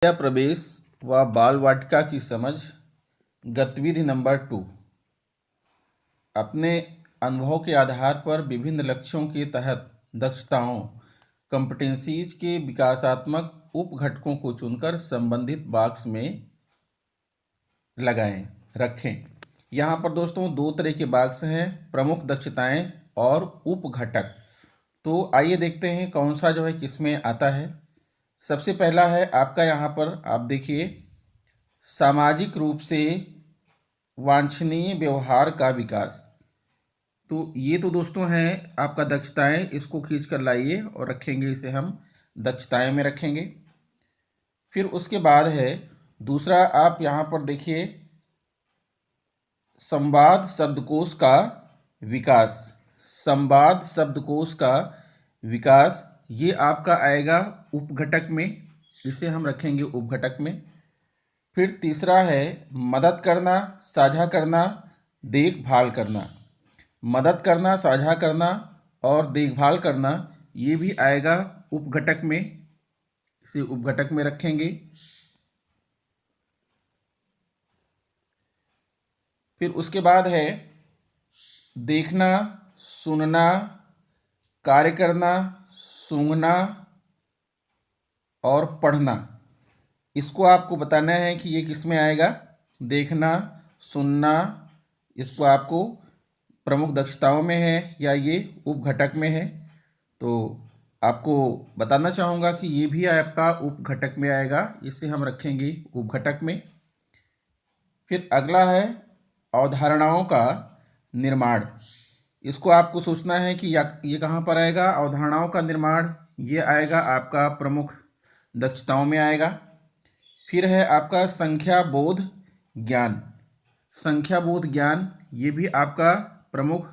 विद्या प्रवेश व बाल वाटिका की समझ गतिविधि नंबर 2। अपने अनुभव के आधार पर विभिन्न लक्ष्यों के तहत दक्षताओं कॉम्पिटेंसीज के विकासात्मक उपघटकों को चुनकर संबंधित बॉक्स में लगाएं रखें। यहाँ पर दोस्तों दो तरह के बॉक्स हैं, प्रमुख दक्षताएं और उपघटक। तो आइए देखते हैं कौन सा जो है किसमें आता है। सबसे पहला है आपका, यहाँ पर आप देखिए, सामाजिक रूप से वांछनीय व्यवहार का विकास। तो ये तो दोस्तों हैं आपका दक्षताएं, इसको खींच कर लाइए और रखेंगे, इसे हम दक्षताएं में रखेंगे। फिर उसके बाद है दूसरा, आप यहाँ पर देखिए, संवाद शब्दकोश का विकास। संवाद शब्दकोश का विकास ये आपका आएगा उपघटक में, इसे हम रखेंगे उपघटक में। फिर तीसरा है मदद करना, साझा करना, देखभाल करना। मदद करना, साझा करना और देखभाल करना ये भी आएगा उपघटक में, इसे उपघटक में रखेंगे। फिर उसके बाद है देखना, सुनना, कार्य करना, सूंघना और पढ़ना। इसको आपको बताना है कि ये किस में आएगा। देखना, सुनना, इसको आपको प्रमुख दक्षताओं में है या ये उपघटक में है। तो आपको बताना चाहूँगा कि ये भी आपका उपघटक में आएगा, इसे हम रखेंगे उपघटक में। फिर अगला है अवधारणाओं का निर्माण। इसको आपको सोचना है कि ये कहाँ पर आएगा। अवधारणाओं का निर्माण ये आएगा आपका प्रमुख दक्षताओं में आएगा। फिर है आपका संख्या बोध ज्ञान। संख्या बोध ज्ञान ये भी आपका प्रमुख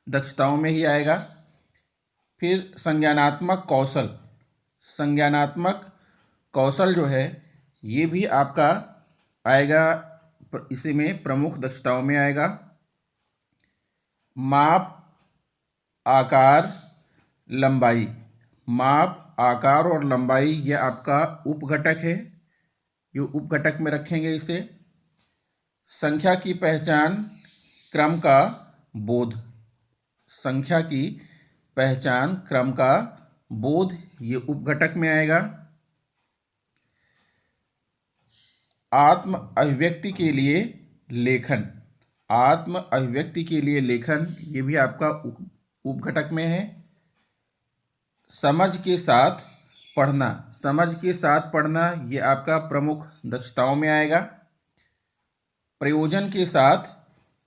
दक्षताओं में ही आएगा। फिर संज्ञानात्मक कौशल। संज्ञानात्मक कौशल जो है ये भी आपका आएगा, इसी में प्रमुख दक्षताओं में आएगा। माप, आकार, लंबाई। माप, आकार और लंबाई ये आपका उपघटक है, ये उपघटक में रखेंगे इसे। संख्या की पहचान, क्रम का बोध। संख्या की पहचान, क्रम का बोध ये उपघटक में आएगा। आत्म अभिव्यक्ति के लिए लेखन। आत्म अभिव्यक्ति के लिए लेखन ये भी आपका उपघटक में है। समझ के साथ पढ़ना। समझ के साथ पढ़ना ये आपका प्रमुख दक्षताओं में आएगा। प्रयोजन के साथ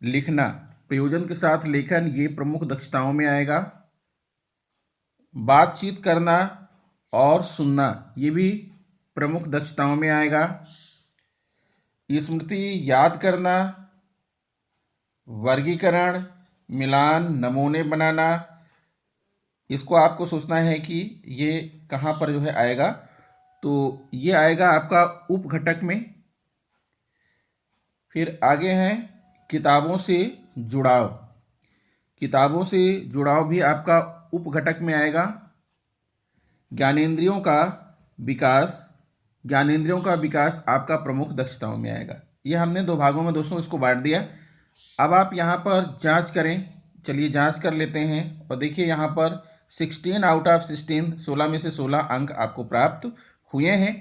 लिखना। प्रयोजन के साथ लेखन ये प्रमुख दक्षताओं में आएगा। बातचीत करना और सुनना ये भी प्रमुख दक्षताओं में आएगा। स्मृति याद करना, वर्गीकरण, मिलान, नमूने बनाना, इसको आपको सोचना है कि ये कहाँ पर जो है आएगा। तो ये आएगा आपका उपघटक में। फिर आगे हैं किताबों से जुड़ाव। किताबों से जुड़ाव भी आपका उपघटक में आएगा। ज्ञानेंद्रियों का विकास। ज्ञानेंद्रियों का विकास आपका प्रमुख दक्षताओं में आएगा। ये हमने दो भागों में दोस्तों इसको बांट दिया। अब आप यहाँ पर जांच करें, चलिए जांच कर लेते हैं। और देखिए यहाँ पर 16 आउट ऑफ 16, 16 में से 16 अंक आपको प्राप्त हुए हैं।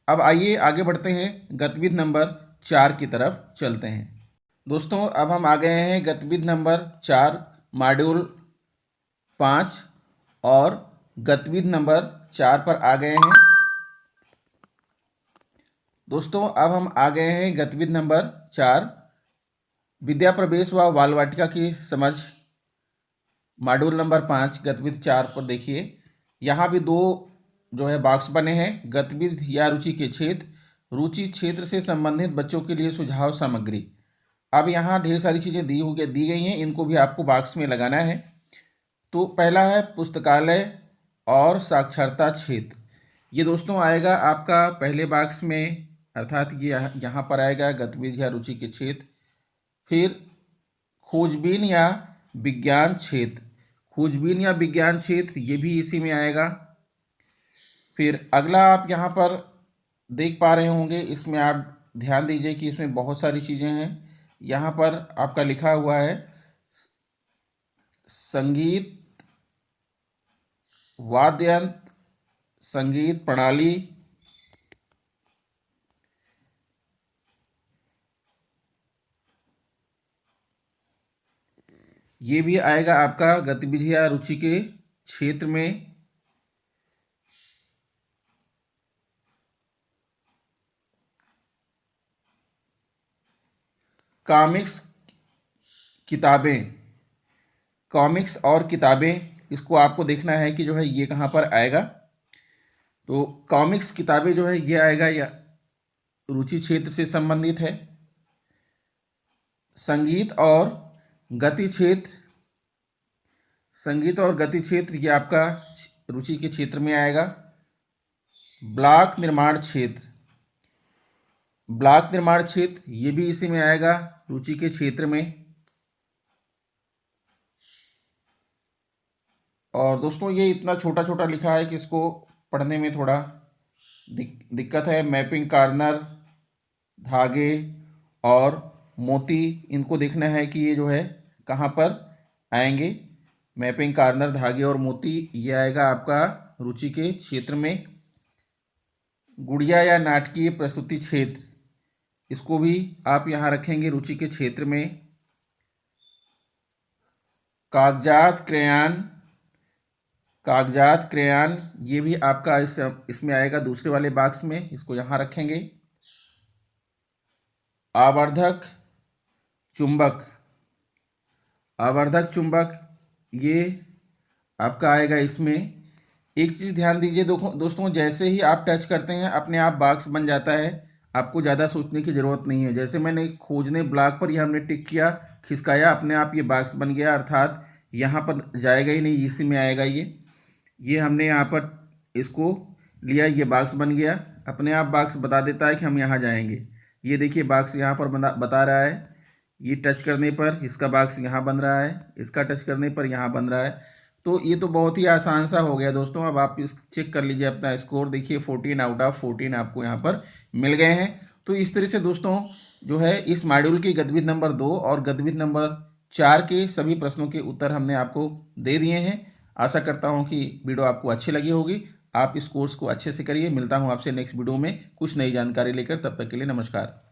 अब आइए आगे बढ़ते हैं, गतिविधि नंबर 4 की तरफ चलते हैं। दोस्तों अब हम आ गए हैं गतिविधि नंबर 4, मॉड्यूल 5 और गतिविधि नंबर 4 पर आ गए हैं। दोस्तों अब हम आ गए हैं गतिविधि नंबर 4, विद्या प्रवेश व बाल वाटिका की समझ, मॉड्यूल नंबर 5 गतिविधि 4 पर। देखिए यहाँ भी दो जो है बॉक्स बने हैं। गतिविधि या रुचि के क्षेत्र, रुचि क्षेत्र से संबंधित बच्चों के लिए सुझाव सामग्री। अब यहाँ ढेर सारी चीज़ें दी गई हैं, इनको भी आपको बॉक्स में लगाना है। तो पहला है पुस्तकालय और साक्षरता क्षेत्र। ये दोस्तों आएगा आपका पहले बॉक्स में, अर्थात ये यहाँ पर आएगा गतिविधि या रुचि के क्षेत्र। फिर खोजबीन या विज्ञान क्षेत्र। खोजबीन या विज्ञान क्षेत्र ये भी इसी में आएगा। फिर अगला आप यहाँ पर देख पा रहे होंगे, इसमें आप ध्यान दीजिए कि इसमें बहुत सारी चीज़ें हैं। यहाँ पर आपका लिखा हुआ है संगीत वाद्य यंत्र, संगीत प्रणाली, ये भी आएगा आपका गतिविधि या रुचि के क्षेत्र में। कॉमिक्स किताबें, कॉमिक्स और किताबें, इसको आपको देखना है कि जो है ये कहाँ पर आएगा। तो कॉमिक्स किताबें जो है ये आएगा, या रुचि क्षेत्र से संबंधित है। संगीत और गति क्षेत्र, संगीत और गति क्षेत्र ये आपका रुचि के क्षेत्र में आएगा। ब्लॉक निर्माण क्षेत्र, ब्लॉक निर्माण क्षेत्र ये भी इसी में आएगा, रुचि के क्षेत्र में। और दोस्तों ये इतना छोटा छोटा लिखा है कि इसको पढ़ने में थोड़ा दिक्कत है। मैपिंग कॉर्नर, धागे और मोती, इनको देखना है कि ये जो है कहाँ पर आएंगे। मैपिंग कॉर्नर, धागे और मोती ये आएगा आपका रुचि के क्षेत्र में। गुड़िया या नाटकीय प्रस्तुति क्षेत्र, इसको भी आप यहाँ रखेंगे रुचि के क्षेत्र में। कागजात क्रेयॉन, कागजात क्रेयॉन ये भी आपका इसमें आएगा दूसरे वाले बॉक्स में, इसको यहाँ रखेंगे। आवर्धक चुंबक, आवर्धक चुंबक ये आपका आएगा इसमें। एक चीज़ ध्यान दीजिए दोस्तों, जैसे ही आप टच करते हैं अपने आप बॉक्स बन जाता है, आपको ज़्यादा सोचने की ज़रूरत नहीं है। जैसे मैंने खोजने ब्लॉक पर यह हमने टिक किया, खिसकाया, अपने आप ये बॉक्स बन गया, अर्थात यहाँ पर जाएगा ही नहीं, इसी में आएगा ये हमने यहाँ पर इसको लिया, ये बॉक्स बन गया। अपने आप बॉक्स बता देता है कि हम यहाँ जाएंगे। ये देखिए बॉक्स यहाँ पर बता रहा है, ये टच करने पर इसका बॉक्स यहाँ बन रहा है, इसका टच करने पर यहाँ बन रहा है। तो ये तो बहुत ही आसान सा हो गया दोस्तों। अब आप इस चेक कर लीजिए अपना स्कोर, देखिए 14 आउट ऑफ 14 आपको यहाँ पर मिल गए हैं। तो इस तरह से दोस्तों जो है इस मॉड्यूल की गतिविधि नंबर 2 और गतिविधि नंबर 4 के सभी प्रश्नों के उत्तर हमने आपको दे दिए हैं। आशा करता हूँ कि वीडियो आपको अच्छी लगी होगी। आप इस कोर्स को अच्छे से करिए। मिलता हूँ आपसे नेक्स्ट वीडियो में कुछ नई जानकारी लेकर, तब तक के लिए नमस्कार।